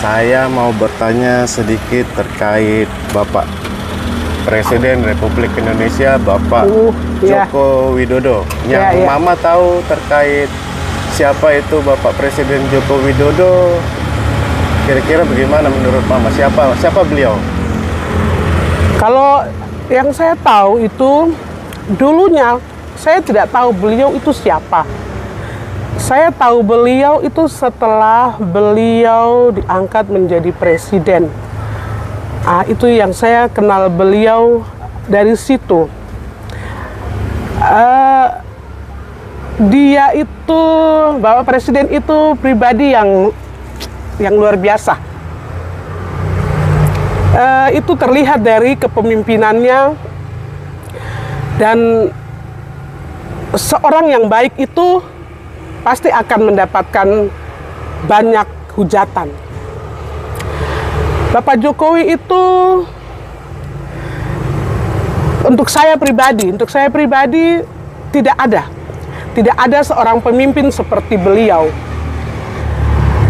Saya mau bertanya sedikit terkait Bapak Presiden Republik Indonesia, Bapak Joko Widodo. Yang Mama tahu terkait siapa itu Bapak Presiden Joko Widodo, kira-kira bagaimana menurut Mama? Siapa beliau? Kalau yang saya tahu itu, dulunya saya tidak tahu beliau itu siapa. Saya tahu beliau itu setelah beliau diangkat menjadi presiden. Itu yang saya kenal beliau dari situ. Dia itu, Bapak Presiden itu pribadi yang luar biasa. Itu terlihat dari kepemimpinannya, dan seorang yang baik itu pasti akan mendapatkan banyak hujatan. Bapak Jokowi itu untuk saya pribadi tidak ada seorang pemimpin seperti beliau.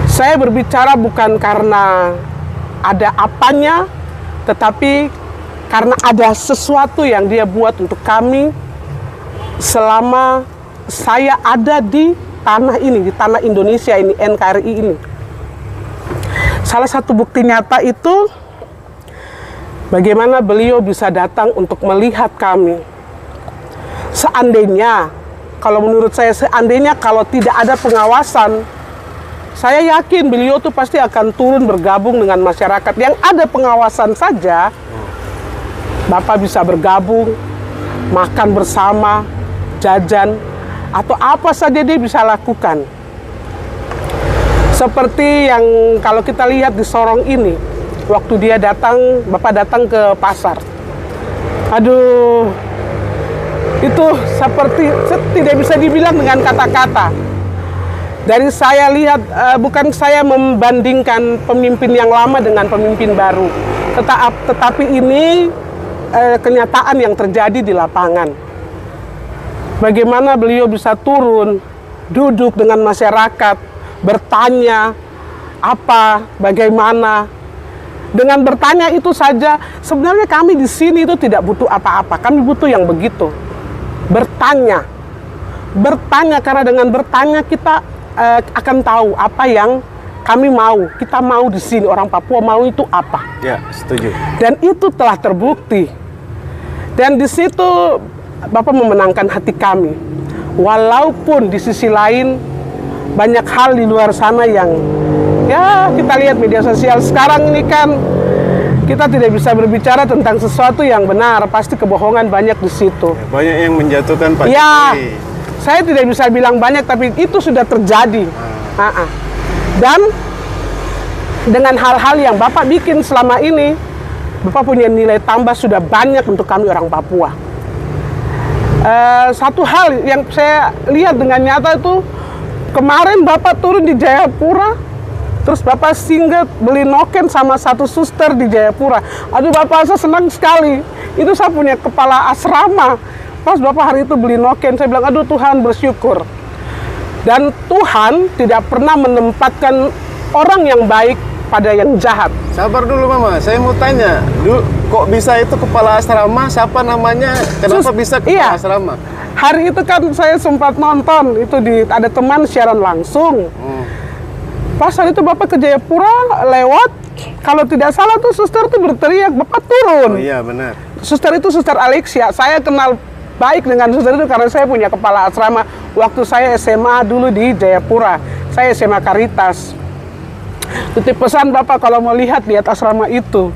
Saya berbicara bukan karena ada apanya, tetapi karena ada sesuatu yang dia buat untuk kami selama saya ada di tanah ini, di tanah Indonesia ini, NKRI ini. Salah satu bukti nyata itu bagaimana beliau bisa datang untuk melihat kami. Seandainya, kalau menurut saya, kalau tidak ada pengawasan, saya yakin beliau tuh pasti akan turun bergabung dengan masyarakat. Yang ada pengawasan saja, Bapak bisa bergabung, makan bersama, jajan, atau apa saja dia bisa lakukan. Seperti yang kalau kita lihat di Sorong ini, waktu dia datang, Bapak datang ke pasar. Aduh, itu seperti tidak bisa dibilang dengan kata-kata. Dari saya lihat, bukan saya membandingkan pemimpin yang lama dengan pemimpin baru, tetapi ini kenyataan yang terjadi di lapangan. Bagaimana beliau bisa turun, duduk dengan masyarakat, bertanya apa, bagaimana. Dengan bertanya itu saja, sebenarnya kami di sini itu tidak butuh apa-apa. Kami butuh yang begitu. Bertanya. Bertanya, karena dengan bertanya kita akan tahu apa yang kami mau. Kita mau di sini, orang Papua mau itu apa. Ya, setuju. Dan itu telah terbukti. Dan di situ Bapak memenangkan hati kami. Walaupun di sisi lain banyak hal di luar sana yang ya kita lihat media sosial sekarang ini kan, kita tidak bisa berbicara tentang sesuatu yang benar, pasti kebohongan banyak di situ. Banyak yang menjatuhkan Pak Ya, Jokowi. saya tidak bisa bilang banyak, tapi itu sudah terjadi. Dan dengan hal-hal yang Bapak bikin selama ini, Bapak punya nilai tambah sudah banyak untuk kami orang Papua. Satu hal yang saya lihat dengan nyata itu, kemarin Bapak turun di Jayapura, terus Bapak singgah beli noken sama satu suster di Jayapura. Aduh, Bapak saya senang sekali. Itu saya punya kepala asrama. Pas Bapak hari itu beli noken, saya bilang, aduh Tuhan, bersyukur. Dan Tuhan tidak pernah menempatkan orang yang baik pada yang jahat. Sabar dulu Mama, saya mau tanya. Kok bisa itu kepala asrama? Siapa namanya? Kenapa bisa kepala asrama? Hari itu kan saya sempat nonton, itu ada teman siaran langsung. Pas hari itu Bapak ke Jayapura lewat, kalau tidak salah tuh suster tuh berteriak, Bapak turun. Oh iya benar. Suster itu Suster Alexia. Saya kenal baik dengan suster itu karena saya punya kepala asrama waktu saya SMA dulu di Jayapura. Saya SMA Karitas. Titip pesan Bapak kalau mau lihat asrama itu.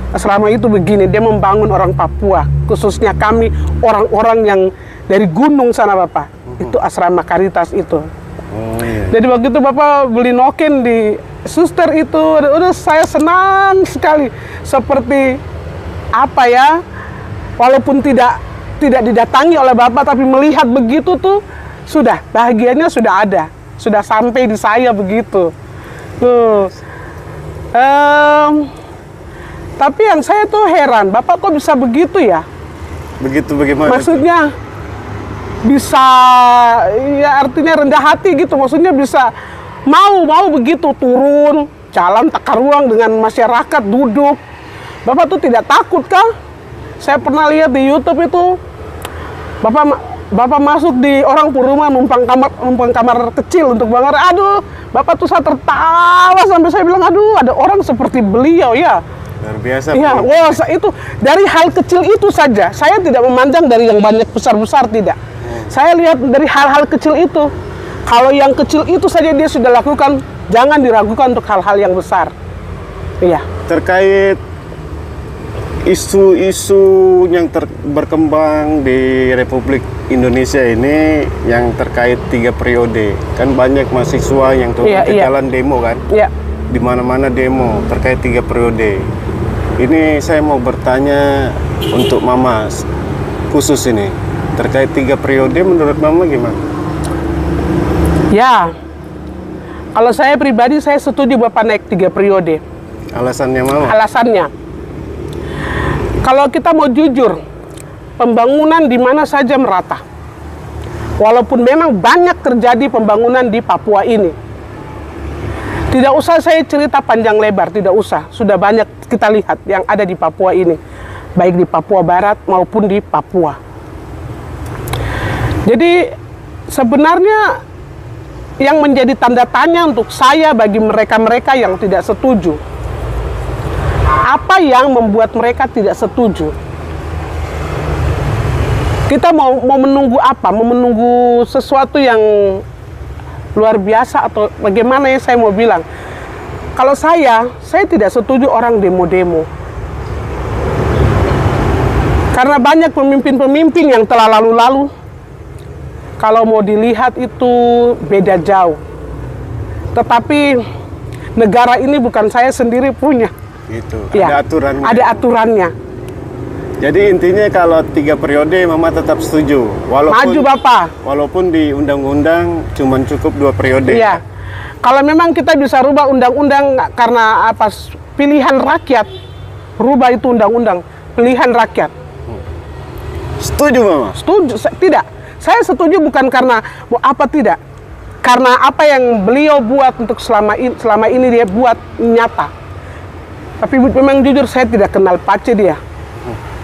Asrama itu begini, dia membangun orang Papua, khususnya kami orang-orang yang dari gunung sana Bapak. Itu asrama Karitas itu. Jadi waktu itu Bapak beli noken di suster itu, udah saya senang sekali. Seperti apa ya, walaupun tidak didatangi oleh Bapak, tapi melihat begitu tuh, sudah, bahagianya sudah ada. Sudah sampai di saya begitu. Tapi yang saya tuh heran, Bapak kok bisa begitu ya? Begitu bagaimana? Maksudnya bisa, ya artinya rendah hati gitu. Maksudnya bisa mau begitu turun, jalan takar ruang dengan masyarakat duduk. Bapak tuh tidak takut kah? Saya pernah lihat di YouTube itu, Bapak masuk di orang rumah numpang kamar kecil untuk bangar. Aduh, Bapak tuh saya tertawa sampai saya bilang, aduh, ada orang seperti beliau ya. Luar biasa. Iya, wah, itu dari hal kecil itu saja. Saya tidak memandang dari yang banyak besar-besar, tidak. Saya lihat dari hal-hal kecil itu. Kalau yang kecil itu saja dia sudah lakukan, jangan diragukan untuk hal-hal yang besar. Iya. Terkait isu-isu yang berkembang di Republik Indonesia ini yang terkait 3 periode, kan banyak mahasiswa yang turun ke jalan demo kan? Iya. Di mana-mana demo terkait 3 periode. Ini saya mau bertanya untuk Mama khusus ini terkait 3 periode, menurut Mama gimana? Ya, kalau saya pribadi saya setuju Bapak naik 3 periode. Alasannya Mama? Alasannya, kalau kita mau jujur, pembangunan di mana saja merata. Walaupun memang banyak terjadi pembangunan di Papua ini. Tidak usah saya cerita panjang lebar, tidak usah. Sudah banyak kita lihat yang ada di Papua ini. Baik di Papua Barat maupun di Papua. Jadi sebenarnya yang menjadi tanda tanya untuk saya bagi mereka-mereka yang tidak setuju. Apa yang membuat mereka tidak setuju? Kita mau menunggu apa? Mau menunggu sesuatu yang luar biasa atau bagaimana ya saya mau bilang? Kalau saya tidak setuju orang demo-demo. Karena banyak pemimpin-pemimpin yang telah lalu-lalu. Kalau mau dilihat itu beda jauh. Tetapi negara ini bukan saya sendiri punya. Gitu. Ya, ada aturannya. Ada aturannya. Jadi intinya kalau 3 periode Mama tetap setuju. Maju Bapak. Walaupun di undang-undang cuma cukup 2 periode. Iya. Kalau memang kita bisa rubah undang-undang karena apa? Pilihan rakyat. Rubah itu undang-undang. Pilihan rakyat. Setuju Mama? Setuju. Tidak. Saya setuju bukan karena mau apa tidak. Karena apa yang beliau buat untuk selama ini dia buat nyata. Tapi memang jujur saya tidak kenal pace dia.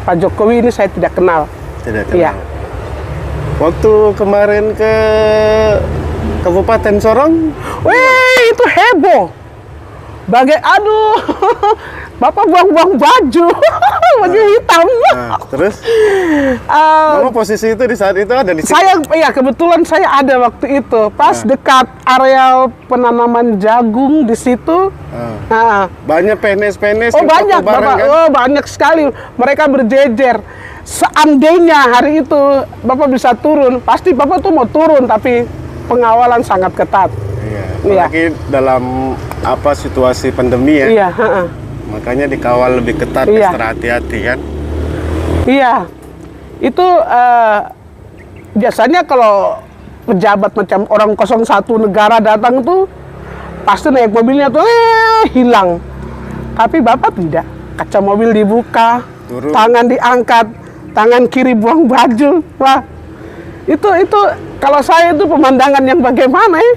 Pak Jokowi ini saya tidak kenal. Tidak kenal. Iya. Waktu kemarin ke Kabupaten Sorong, wih, itu heboh. Aduh, Bapak buang-buang baju, baju hitam. Nah, terus, Mama posisi itu di saat itu ada di situ? Kebetulan saya ada waktu itu, pas dekat areal penanaman jagung di situ. Banyak PNS-PNS. Oh banyak, Bapak. Kan? Oh banyak sekali. Mereka berjejer. Seandainya hari itu Bapak bisa turun, pasti Bapak tuh mau turun, tapi pengawalan sangat ketat. Iya. Apalagi dalam situasi pandemi ya. Iya. Makanya dikawal lebih ketat, extra hati-hati kan. Iya. Itu biasanya kalau pejabat macam orang 01 negara datang tuh pasti naik mobilnya tuh hilang. Tapi Bapak tidak. Kaca mobil dibuka, turun. Tangan diangkat, tangan kiri buang baju. Wah. Itu kalau saya itu pemandangan yang bagaimana ya?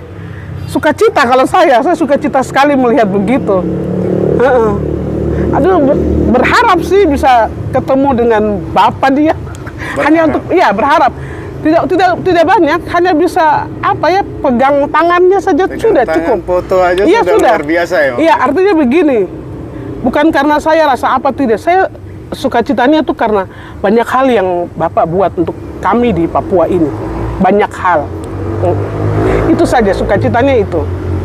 Sukacita kalau saya sukacita sekali melihat begitu. Aduh, berharap sih bisa ketemu dengan Bapak dia. Hanya untuk berharap. Tidak banyak, hanya bisa pegang tangannya saja sudah cukup. Foto aja sudah luar biasa ya. Iya, artinya begini. Bukan karena saya rasa tidak. Saya sukacitanya itu karena banyak hal yang Bapak buat untuk kami di Papua ini. Banyak hal. Itu saja sukacitanya itu.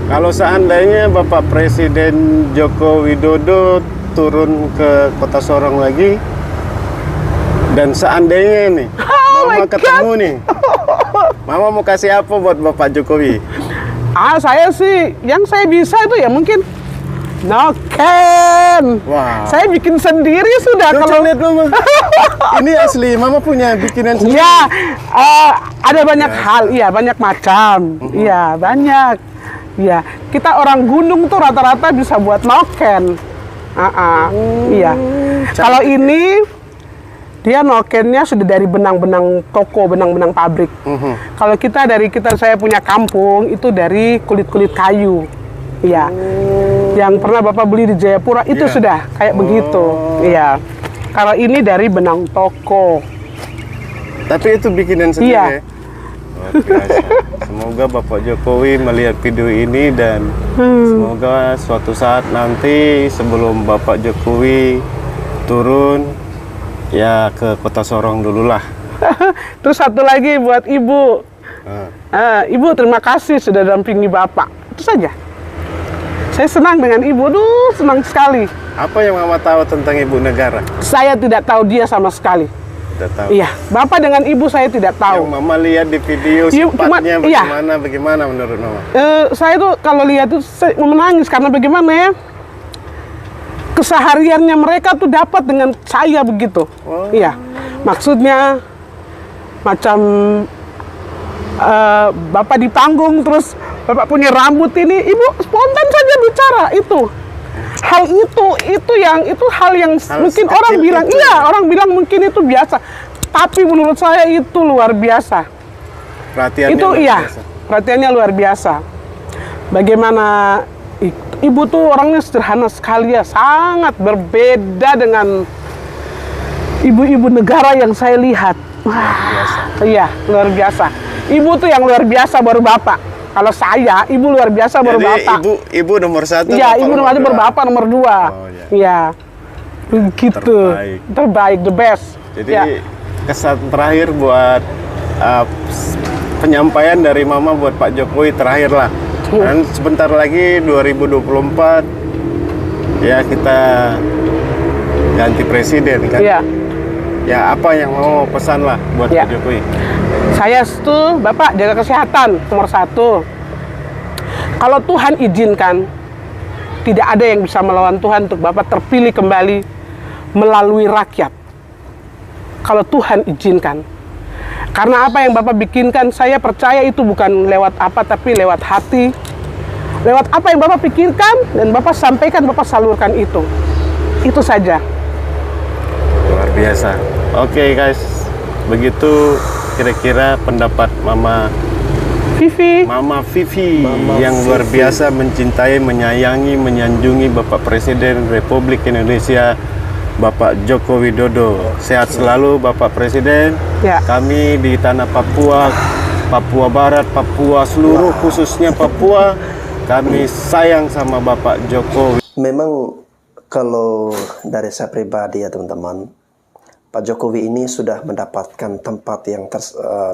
Kalau seandainya Bapak Presiden Joko Widodo turun ke Kota Sorong lagi, dan seandainya nih Mama ketemu nih, Mama mau kasih apa buat Bapak Jokowi? Saya sih yang saya bisa itu ya mungkin noken. Wow. Saya bikin sendiri sudah. Kalau lihat Mama, ini asli Mama punya bikinan sendiri. Ya, ada banyak hal, banyak macam, banyak. Ya, kita orang gunung tuh rata-rata bisa buat noken. Iya. Kalau ini dia nokennya sudah dari benang-benang toko, benang-benang pabrik. Kalau saya punya kampung itu dari kulit-kulit kayu. Iya. Yang pernah Bapak beli di Jayapura itu sudah kayak begitu. Iya. Kalau ini dari benang toko. Tapi itu bikinan sendiri Iya. ya? Luar biasa. Semoga Bapak Jokowi melihat video ini dan semoga suatu saat nanti sebelum Bapak Jokowi turun ya ke Kota Sorong dulu lah. Terus satu lagi buat Ibu. Ibu terima kasih sudah dampingi Bapak. Itu saja. Saya senang dengan Ibu. Duh, senang sekali. Apa yang Mama tahu tentang Ibu Negara? Saya tidak tahu dia sama sekali. Tidak tahu. Iya, Bapak dengan Ibu saya tidak tahu. Yang Mama lihat di video sifatnya bagaimana menurut Mama? Saya tuh kalau lihat tuh saya menangis karena bagaimana ya, kesehariannya mereka tuh dapat dengan saya begitu. Iya, maksudnya macam Bapak di panggung terus Bapak punya rambut ini, Ibu spontan saja bicara itu. Hal itu hal yang mungkin orang bilang orang bilang mungkin itu biasa, tapi menurut saya itu luar biasa. Perhatiannya Itu luar biasa. perhatiannya luar biasa. Bagaimana Ibu tuh orangnya sederhana sekali ya, sangat berbeda dengan ibu-ibu negara yang saya lihat. Wah, iya luar biasa. Ibu tuh yang luar biasa baru Bapak. Kalau saya, Ibu luar biasa baru Bapak. Ibu nomor 1. Iya, Ibu nomor 1 baru Bapak nomor 2. Oh, iya. Begitu. Terbaik, the best. Jadi kesan terakhir buat penyampaian dari Mama buat Pak Jokowi terakhir lah. Dan sebentar lagi 2024 ya kita ganti presiden kan. Iya. Ya apa yang mau pesan lah buat Pak Jokowi? Saya tuh Bapak jaga kesehatan nomor 1. Kalau Tuhan izinkan, tidak ada yang bisa melawan Tuhan untuk Bapak terpilih kembali melalui rakyat. Kalau Tuhan izinkan. Karena apa yang Bapak bikinkan, saya percaya itu bukan lewat apa, tapi lewat hati. Lewat apa yang Bapak pikirkan, dan Bapak sampaikan, Bapak salurkan itu. Itu saja. Luar biasa. Oke guys, begitu kira-kira pendapat Mama Vivi yang luar biasa mencintai, menyayangi, menyanjungi Bapak Presiden Republik Indonesia Bapak Joko Widodo. Sehat selalu Bapak Presiden. Kami di tanah Papua, Papua Barat, Papua seluruh khususnya Papua, kami sayang sama Bapak Jokowi. Memang kalau dari saya pribadi ya teman-teman, Pak Jokowi ini sudah mendapatkan tempat yang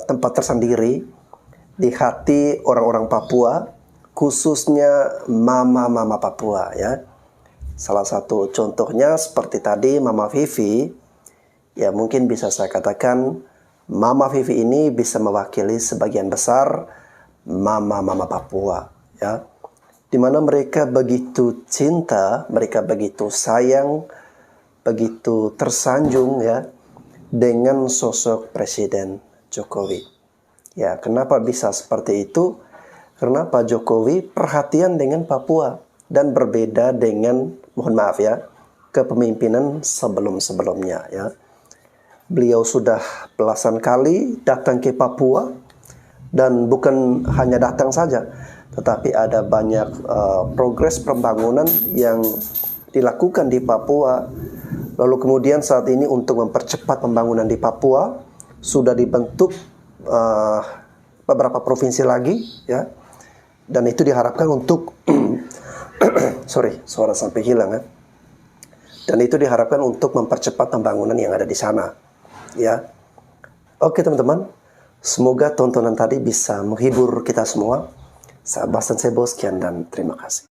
tempat tersendiri di hati orang-orang Papua, khususnya mama-mama Papua ya. Salah satu contohnya seperti tadi Mama Vivi, ya mungkin bisa saya katakan Mama Vivi ini bisa mewakili sebagian besar mama-mama Papua ya. Dimana mereka begitu cinta, mereka begitu sayang, begitu tersanjung ya dengan sosok Presiden Jokowi. Ya, kenapa bisa seperti itu? Karena Pak Jokowi perhatian dengan Papua dan berbeda dengan, mohon maaf ya, kepemimpinan sebelum-sebelumnya ya. Beliau sudah belasan kali datang ke Papua dan bukan hanya datang saja, tetapi ada banyak progres pembangunan yang dilakukan di Papua. Lalu kemudian saat ini untuk mempercepat pembangunan di Papua sudah dibentuk beberapa provinsi lagi ya. Dan itu diharapkan untuk sorry, suara sampai hilang ya. Dan itu diharapkan untuk mempercepat pembangunan yang ada di sana ya. Oke teman-teman, semoga tontonan tadi bisa menghibur kita semua. Saya Basan Sebo, sekian dan terima kasih.